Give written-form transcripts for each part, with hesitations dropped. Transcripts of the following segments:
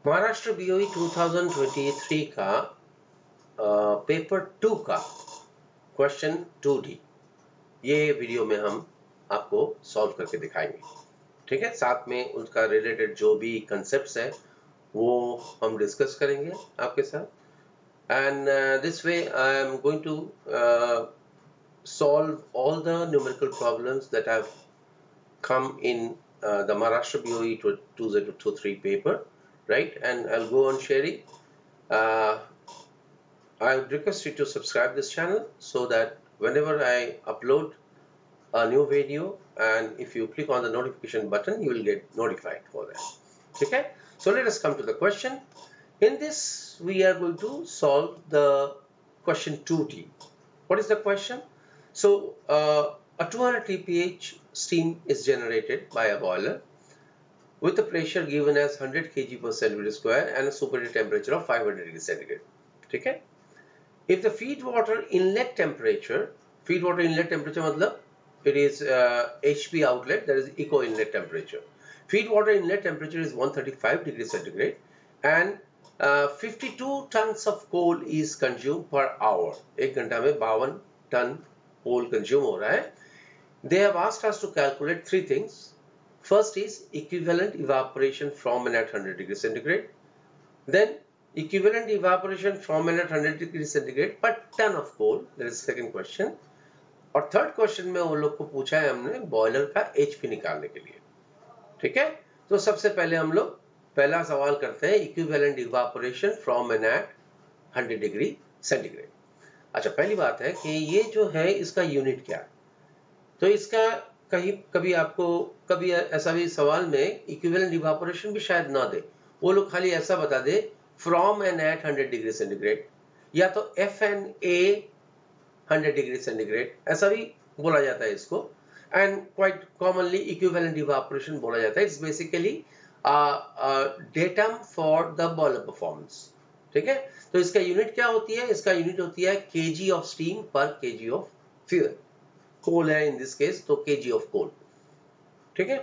Maharashtra BOE 2023 का paper 2 का question 2D ये वीडियो में हम आपको सॉल्व करके दिखाएंगे। ठीक है, साथ में उसका रिलेटेड जो भी कंसेप्ट्स है वो हम डिस्कस करेंगे आपके साथ। And this way I am going to solve all the numerical problems that have come in the Maharashtra BOE 2023 paper, right? And I'll go on sharing. I would request you to subscribe this channel so that whenever I upload a new video, and if you click on the notification button, you will get notified for that. Okay, so let us come to the question. In this, we are going to solve the question 2D. What is the question? So a 200 TPH steam is generated by a boiler with a pressure given as 100 kg per centimeter square and a superheated temperature of 500 degrees centigrade. Okay? If the feed water inlet temperature मतलब it is HP outlet, that is eco inlet temperature. Feed water inlet temperature is 135 degrees centigrade and 52 tons of coal is consumed per hour. एक घंटा में 52 ton coal consume हो रहा है. They have asked us to calculate three things. First is equivalent evaporation from and at 100 degrees centigrade. Then equivalent evaporation from and at 100 degrees centigrade per ton of coal. That is second question. और third question में वो लोग को पूछा है हमने boiler का HP निकालने के लिए. ठीक है, तो सबसे पहले हम लोग पहला सवाल करते हैं equivalent evaporation from and at 100 degree centigrade. अच्छा, पहली बात है कि ये जो है इसका यूनिट क्या है. तो इसका कभी आपको कभी ऐसा भी सवाल में इक्विवेलेंट इवापोरेशन भी शायद ना दे, वो लोग खाली ऐसा बता दे from and at 100 degree centigrade, या तो FNA 100 डिग्री सेंटीग्रेड ऐसा भी बोला जाता है इसको. And quite commonly equivalent evaporation बोला जाता है. It's basically datum for the boiler performance. ठीक है, तो इसका यूनिट क्या होती है? इसका यूनिट होती है kg ऑफ स्टीम पर kg ऑफ फ्यूल. कोल है इन दिस केस, तो kg ऑफ कोल. ठीक है,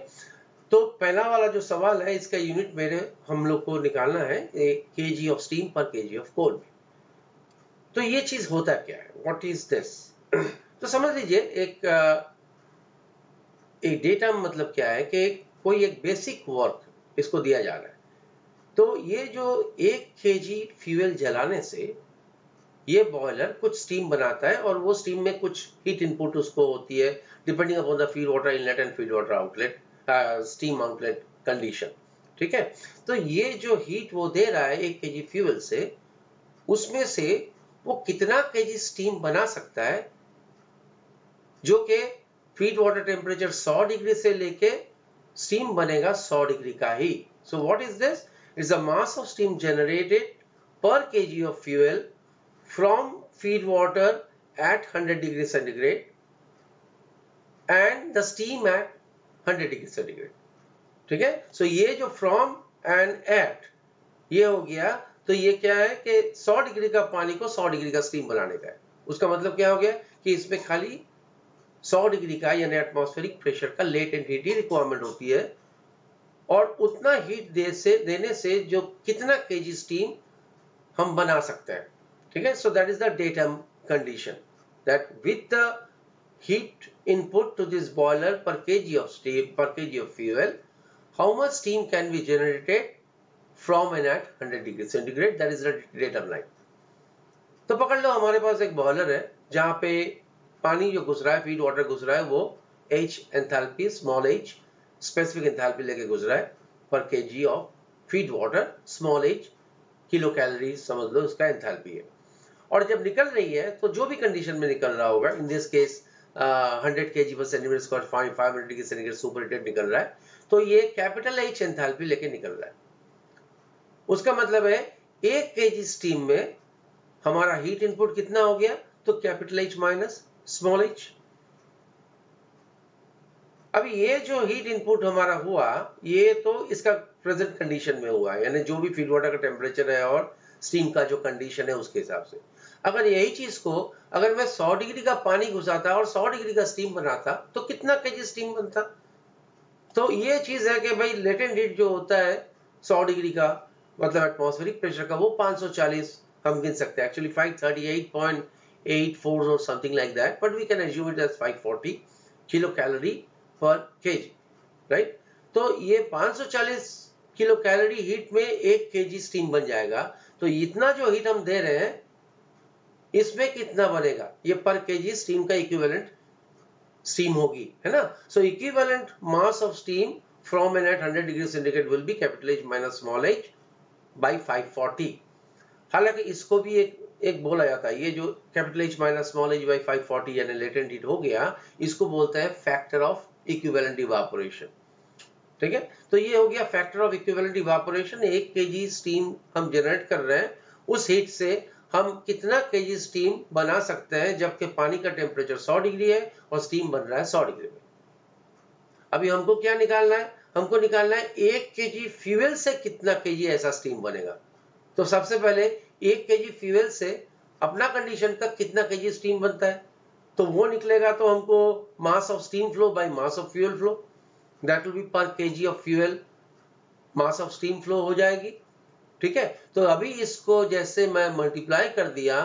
तो पहला वाला जो सवाल है इसका यूनिट हम लोग को निकालना है kg ऑफ स्टीम पर kg ऑफ कोल. तो ये चीज होता क्या है? What is this? तो समझ लीजिए एक डेटा मतलब क्या है कि कोई एक बेसिक वर्क इसको दिया जा रहा है. तो ये जो 1 kg फ्यूल जलाने से ये बॉयलर कुछ स्टीम बनाता है और वो स्टीम में कुछ हीट इनपुट उसको होती है depending upon the feed water inlet and feed water outlet steam outlet condition. ठीक है, तो ये जो हीट वो दे रहा है 1 kg फ्यूल से, उसमें से वो कितना kg स्टीम बना सकता है जो कि फीड वाटर टेम्परेचर 100 डिग्री से लेके स्टीम बनेगा 100 डिग्री का ही. So what is this? It's the mass of steam generated per kg of fuel from feed water at 100 degree centigrade and the steam at 100 degree centigrade. ठीक है, सो ये जो from and at ये हो गया, तो ये क्या है कि 100 डिग्री का पानी को 100 डिग्री का स्टीम बनाने का है. उसका मतलब क्या हो गया कि इसमें खाली 100 डिग्री का यानी एटमॉस्फेरिक प्रेशर का लेटेंट हीट ही रिक्वायरमेंट होती है, और उतना हीट देने से जो कितना kg स्टीम हम बना सकते हैं. ठीक है, so that is the datum condition, that with the heat input to this boiler per kg of steam per kg of fuel, how much steam can be generated from and at 100 degree centigrade. That is the datum line. तो पकड़ लो हमारे पास एक boiler है जहां पे पानी जो घुस रहा है, फीड वाटर घुस रहा है, वो H enthalpy small h specific enthalpy लेके घुस रहा है पर kg of feed water, small h kilo calorie समझ लो उसका एंथैल्पी है. और जब निकल रही है तो जो भी कंडीशन में निकल रहा होगा, इन दिस केस 100 kg पर centimetre square 500 degree centigrade superheated निकल रहा है, तो ये कैपिटल H एंथैल्पी लेके निकल रहा है. उसका मतलब है 1 kg स्टीम में हमारा हीट इनपुट कितना हो गया? तो capital H minus small h. अभी ये जो हीट इनपुट हमारा हुआ, ये तो इसका प्रेजेंट कंडीशन में हुआ है, यानी जो भी फीड वाटर का टेम्परेचर है और स्टीम का जो कंडीशन है उसके हिसाब से. अगर यही चीज को अगर मैं 100 डिग्री का पानी घुसाता और 100 डिग्री का स्टीम बनाता तो कितना kg स्टीम बनता? तो ये चीज है कि भाई लेटेंट हीट जो होता है 100 डिग्री का मतलब एटमॉस्फेरिक प्रेशर का, वो 540 हम गिन सकते हैं. एक्चुअली 538.84 और something like that, but we can assume it as 540 kilo calorie per kg, right. तो ये 540 किलो कैलोरी हीट में 1 केजी स्टीम बन जाएगा. तो इतना जो हीट हम दे रहे हैं इसमें कितना बनेगा, ये पर केजी स्टीम का इक्विवेलेंट स्टीम होगी, है ना. So equivalent mass of steam from and at 100 degree centigrade will be capital H minus small h by 540. हालांकि इसको भी एक बोला जाता है, ये जो capital H minus small h by 540 यानी लेटेंट हीट हो गया, इसको बोलते हैं फैक्टर ऑफ इक्विवेलेंट इवापोरेशन. ठीक है, तो ये हो गया factor of equivalent evaporation. 1 KG steam हम जनरेट कर रहे हैं, उस हीट से हम कितना केजी स्टीम बना सकते हैं जबकि पानी का टेम्परेचर 100 डिग्री है और स्टीम बन रहा है 100 डिग्री में. अभी हमको क्या निकालना है, हमको निकालना है 1 केजी फ्यूल से कितना केजी ऐसा स्टीम बनेगा. तो सबसे पहले 1 केजी फ्यूल से अपना कंडीशन का कितना केजी स्टीम बनता है, तो वो निकलेगा. तो हमको mass of steam flow by mass of fuel flow, that will be per KG of fuel mass of steam flow हो जाएगी. ठीक है, तो अभी इसको जैसे मैं मल्टीप्लाई कर दिया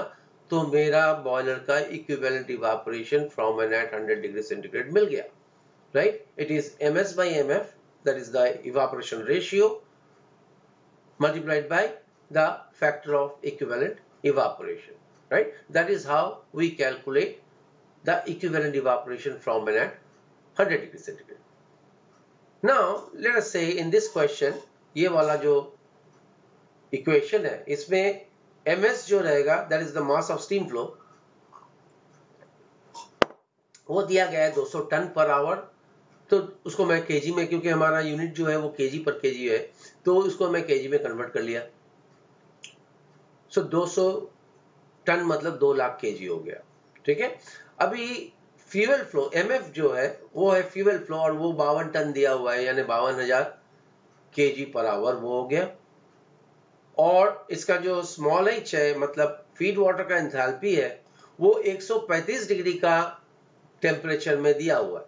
तो मेरा बॉयलर का equivalent evaporation from and at 100 degree centigrade मिल गया, right. It is ms by mf, that is the evaporation ratio multiplied by the factor of equivalent evaporation, right. That is how we calculate the equivalent evaporation from an at 100 degree centigrade. Now let us say in this question, ये वाला जो equation है इसमें ms जो रहेगा that is the mass of steam flow, वो दिया गया है 200 टन पर आवर. तो उसको मैं केजी में, क्योंकि हमारा यूनिट जो है वो केजी पर केजी है, तो उसको मैं केजी में कन्वर्ट कर लिया. सो 200 टन मतलब 2 लाख केजी हो गया. ठीक है, अभी फ्यूल फ्लो एमएफ जो है वो है फ्यूल फ्लो, और वो 52 टन दिया हुआ है यानी 52,000 केजी पर आवर वो हो गया. और इसका जो स्मॉल h है मतलब फीड वाटर का एंथैल्पी है वो 135 डिग्री का टेम्परेचर में दिया हुआ है.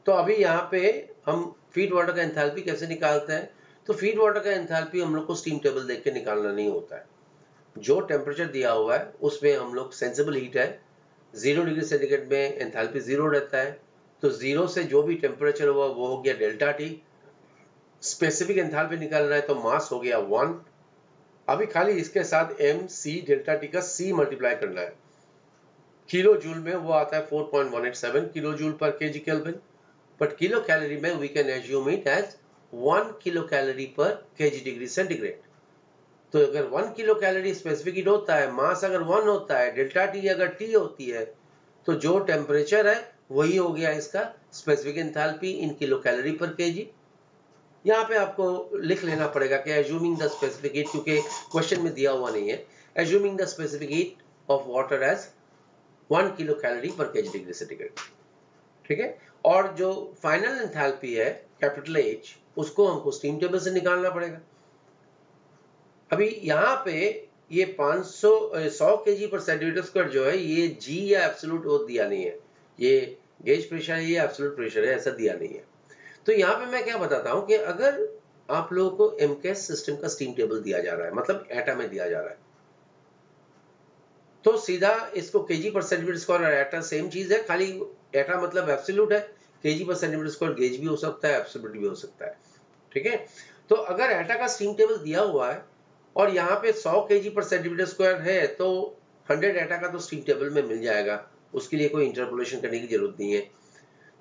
तो अभी यहाँ पे हम फीड वाटर का एंथैल्पी कैसे निकालते हैं, तो फीड वाटर का एंथैल्पी हम लोग को स्टीम टेबल देख के निकालना नहीं होता है. जो टेम्परेचर दिया हुआ है उसमें हम लोग सेंसिबल हीट है, 0 डिग्री सेंटीग्रेड में एंथैल्पी 0 रहता है. तो 0 से जो भी टेम्परेचर हुआ वो हो गया डेल्टा टी. स्पेसिफिक एंथैल्पी निकालना है तो मास हो गया 1. अभी खाली इसके साथ mc डेल्टा टी का c मल्टीप्लाई करना है. किलो जूल में वो आता है 4.187 kilo joule per KG Kelvin, but kilo calorie में we can assume it as 1 kilo calorie per KG degree centigrade. तो अगर 1 किलो कैलोरी स्पेसिफिक हीट होता है, मास अगर 1 होता है, डेल्टा टी अगर t होती है, तो जो टेम्परेचर है वही हो गया इसका specific enthalpy in kilo calorie per kg. यहाँ पे आपको लिख लेना पड़ेगा कि एज्यूमिंग द स्पेसिफिक हीट, क्योंकि क्वेश्चन में दिया हुआ नहीं है, assuming the specific heat of water as 1 kilo calorie per KG degree centigrade. ठीक है, और जो फाइनल एंथैल्पी है कैपिटल H, उसको हमको स्टीम टेबल से निकालना पड़ेगा. अभी यहाँ पे ये 100 केजी पर सेंटीमीटर स्क्वायर जो है ये G या एब्सोल्यूट वो दिया नहीं है, ये गेज प्रेशर है, ये एब्सोल्यूट प्रेशर है, ऐसा दिया नहीं है. तो यहाँ पे मैं क्या बताता हूँ कि अगर आप लोगों को MKS सिस्टम का स्टीम टेबल दिया जा रहा है, मतलब एटा में दिया जा रहा है, तो सीधा इसको केजी पर सेंटीमीटर स्क्वायर और एटा सेम चीज है, खाली एटा मतलब एब्सोल्यूट है, केजी पर सेंटीमीटर स्क्वायर गेज भी हो सकता है, एब्सोल्यूट भी हो सकता है. ठीक है, तो अगर एटा का स्टीम टेबल दिया हुआ है और यहाँ पे 100 केजी पर सेंटीमीटर स्क्वायर है, तो 100 एटा का तो स्टीम टेबल में मिल जाएगा, उसके लिए कोई इंटरपोलेशन करने की जरूरत नहीं है.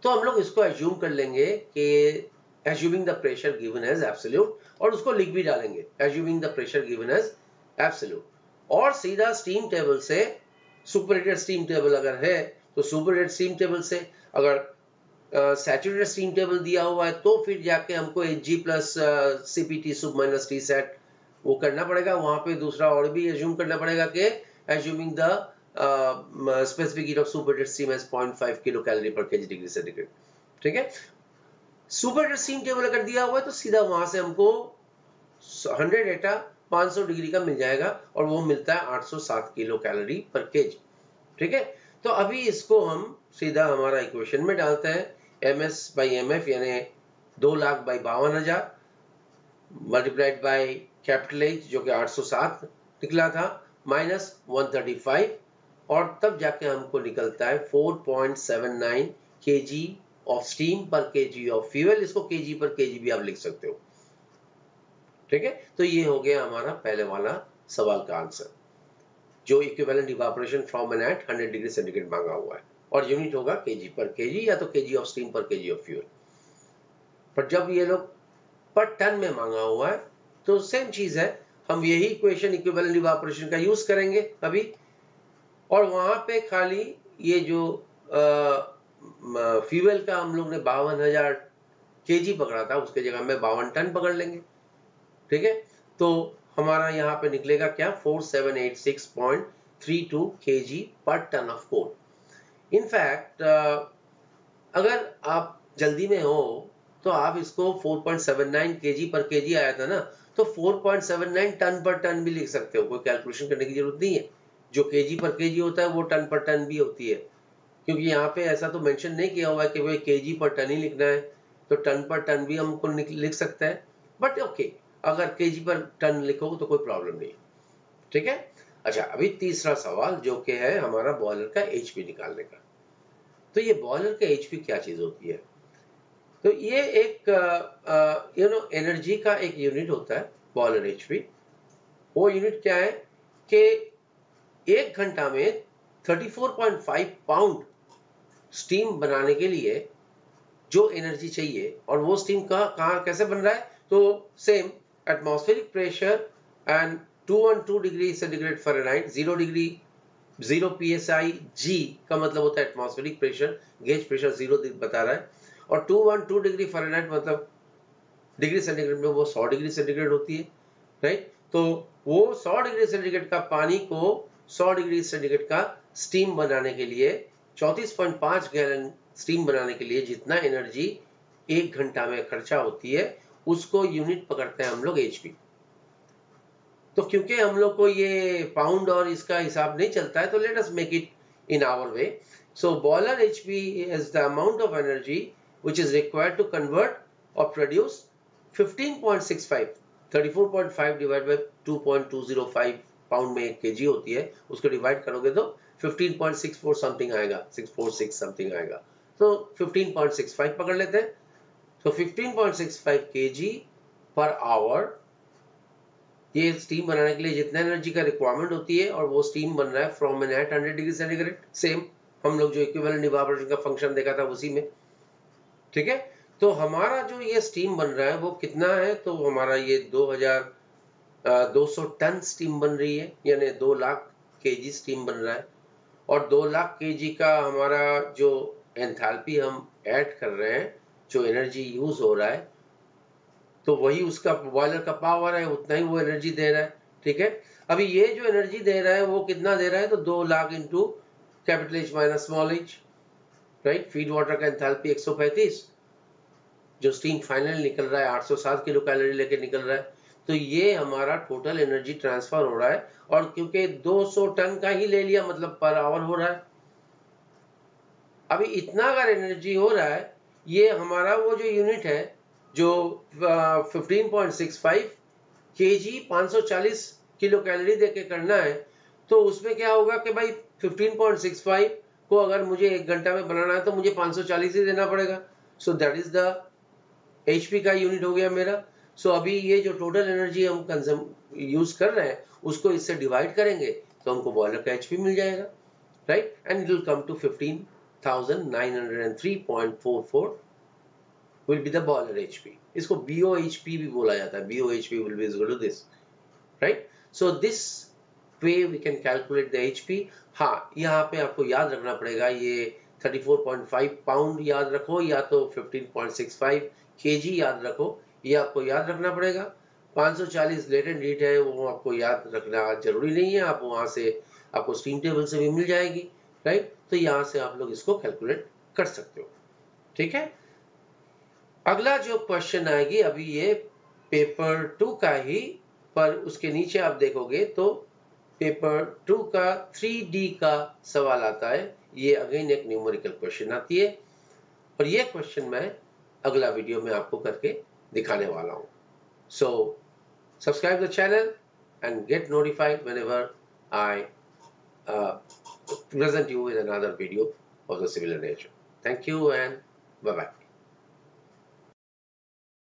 तो हम लोग इसको एज्यूम कर लेंगे कि assuming the pressure given as absolute, और उसको लिख भी डालेंगे assuming the pressure given as absolute. और सीधा स्टीम टेबल से सुपरहीटेड स्टीम टेबल अगर है तो सुपरहीटेड स्टीम टेबल से, अगर सैचुरेटेड स्टीम टेबल दिया हुआ है तो फिर जाके हमको Hg प्लस CPT सुब माइनस T सेट वो करना पड़ेगा. वहां पे दूसरा और भी एज्यूम करना पड़ेगा कि assuming the specific heat of superheated steam as 0.5 kilo calorie per KG degree centigrade. ठीक है, सुपरहीटेड स्टीम टेबल अगर दिया हुआ है तो सीधा वहां से हमको 100 एटा 500 डिग्री का मिल जाएगा, और वो मिलता है 807 किलो कैलोरी पर केजी. ठीक है, तो अभी इसको हम सीधा हमारा इक्वेशन में डालते हैं. ms by mf यानी 2 lakh by 52,000 multiplied by capital H जो कि 807 निकला था माइनस 135, और तब जाके हमको निकलता है 4.79 kg ऑफ स्टीम पर kg ऑफ फ्यूल। इसको kg पर kg भी आप लिख सकते हो, ठीक है। तो ये हो गया हमारा पहले वाला सवाल का आंसर, जो equivalent evaporation from and at 100 degree centigrade मांगा हुआ है, और यूनिट होगा kg पर kg या तो kg ऑफ स्टीम पर kg ऑफ फ्यूल। पर जब ये लोग पर टन में मांगा हुआ है तो सेम चीज है, हम यही इक्वेशन इक्विवेलेंट इवापोरेशन का यूज करेंगे अभी, और वहां पे खाली ये जो फ्यूल का हम लोग ने 52,000 kg पकड़ा था, उसके जगह में 52 टन पकड़ लेंगे, ठीक है। तो हमारा यहाँ पे निकलेगा क्या, 4786.32 kg पर टन ऑफ कोल। इनफैक्ट अगर आप जल्दी में हो तो आप इसको 4.79 kg पर kg आया था ना, तो 4.79 टन पर टन भी लिख सकते हो, कोई कैलकुलेशन करने की जरूरत नहीं है। जो kg पर kg होता है वो टन पर टन भी होती है, क्योंकि यहाँ पे ऐसा तो मेंशन नहीं किया हुआ है कि भाई kg पर टन ही लिखना है, तो टन पर टन भी हमको लिख सकता है, बट ओके अगर kg पर टन लिखोगे तो कोई प्रॉब्लम नहीं, ठीक है। अच्छा, अभी तीसरा सवाल जो कि है हमारा बॉयलर का एचपी निकालने का। तो ये बॉयलर का एचपी क्या चीज होती है, तो ये एक एनर्जी का एक यूनिट होता है बॉयलर एचपी। वो यूनिट क्या है कि 1 घंटा में 34.5 पाउंड स्टीम बनाने के लिए जो एनर्जी चाहिए, और वो स्टीम कहाँ कैसे बन रहा है, तो same atmospheric pressure and 212 degree centigrade Fahrenheit, 0 psi g का मतलब होता है एटमॉस्फेरिक प्रेशर, गेज प्रेशर 0 बता रहा है, और 212 डिग्री फ़ारेनहाइट मतलब डिग्री सेंटीग्रेड में वो 100 डिग्री सेंटीग्रेड होती है, राइट। तो वो 100 डिग्री सेंटीग्रेड का पानी को 100 डिग्री सेंटीग्रेड का स्टीम बनाने के लिए 34.5 गैलन स्टीम बनाने के लिए जितना एनर्जी 1 घंटा में खर्चा होती है, उसको यूनिट पकड़ते हैं हम लोग एचपी। तो क्योंकि हम लोग को ये पाउंड और इसका हिसाब नहीं चलता है, तो let us make it in our way. So boiler HP is the amount of energy which is required to convert or produce 15.65, 34.5 divided by 2.205 pound में 1 kg होती है, उसको डिवाइड करोगे तो 15.64 समथिंग आएगा, 646 समथिंग आएगा, तो 15.65 पकड़ लेते हैं। तो 15.65 kg पर आवर ये स्टीम बनाने के लिए जितना एनर्जी का रिक्वायरमेंट होती है, और वो स्टीम बन रहा है from and at 100 degree centigrade, same हम लोग जो इक्विवेलेंट इवापोरेशन का फंक्शन देखा था उसी में, ठीक है। तो हमारा जो ये स्टीम बन रहा है वो कितना है, तो हमारा ये 2200 टन स्टीम बन रही है, यानी 2 लाख kg स्टीम बन रहा है, और 2 लाख kg का हमारा जो एंथैल्पी हम ऐड कर रहे हैं, जो एनर्जी यूज हो रहा है, तो वही उसका बॉयलर का पावर है, उतना ही वो एनर्जी दे रहा है, ठीक है। अभी ये जो एनर्जी दे रहा है वो कितना दे रहा है, तो 2 lakh into capital H minus small H, right. Feed water का एंथैल्पी 135, जो स्टीम फाइनल निकल रहा है 807 किलो कैलोरी लेके निकल रहा है, तो ये हमारा टोटल एनर्जी ट्रांसफर हो रहा है, और क्योंकि 200 टन का ही ले लिया मतलब पर आवर हो रहा है। अभी इतना अगर एनर्जी हो रहा है, ये हमारा वो जो यूनिट है जो 15.65 kg 540 किलो कैलोरी देके करना है, तो उसमें क्या होगा कि भाई 15.65 को अगर मुझे 1 घंटा में बनाना है तो मुझे 540 ही देना पड़ेगा। So that is the HP का यूनिट हो गया मेरा। सो अभी ये जो टोटल एनर्जी हम कंज्यूम यूज कर रहे हैं उसको इससे डिवाइड करेंगे तो हमको बॉयलर का एचपी मिल जाएगा, right, and it will come to 15,903.44 will be the boiler HP. इसको BOHP भी बोला जाता है, BOHP will be equal to this, right? So this way we can calculate the HP. हाँ, यहाँ पे आपको याद रखना पड़ेगा, ये 34.5 पाउंड याद रखो या तो 15.65 kg याद रखो, ये आपको याद रखना पड़ेगा। 540 लेटेंट हीट है, वो आपको याद रखना जरूरी नहीं है, आप वहां से आपको स्टीम टेबल से भी मिल जाएगी, राइट। तो यहाँ से आप लोग इसको कैलकुलेट कर सकते हो, ठीक है। अगला जो क्वेश्चन आएगी अभी ये पेपर 2 का ही, पर उसके नीचे आप देखोगे तो पेपर 2 का 3D का सवाल आता है। ये अगेन एक न्यूमेरिकल क्वेश्चन आती है, और ये क्वेश्चन मैं अगला वीडियो में आपको करके दिखाने वाला हूं। सो Subscribe the channel and get notified whenever I present you with another video of the similar nature. Thank you and bye-bye.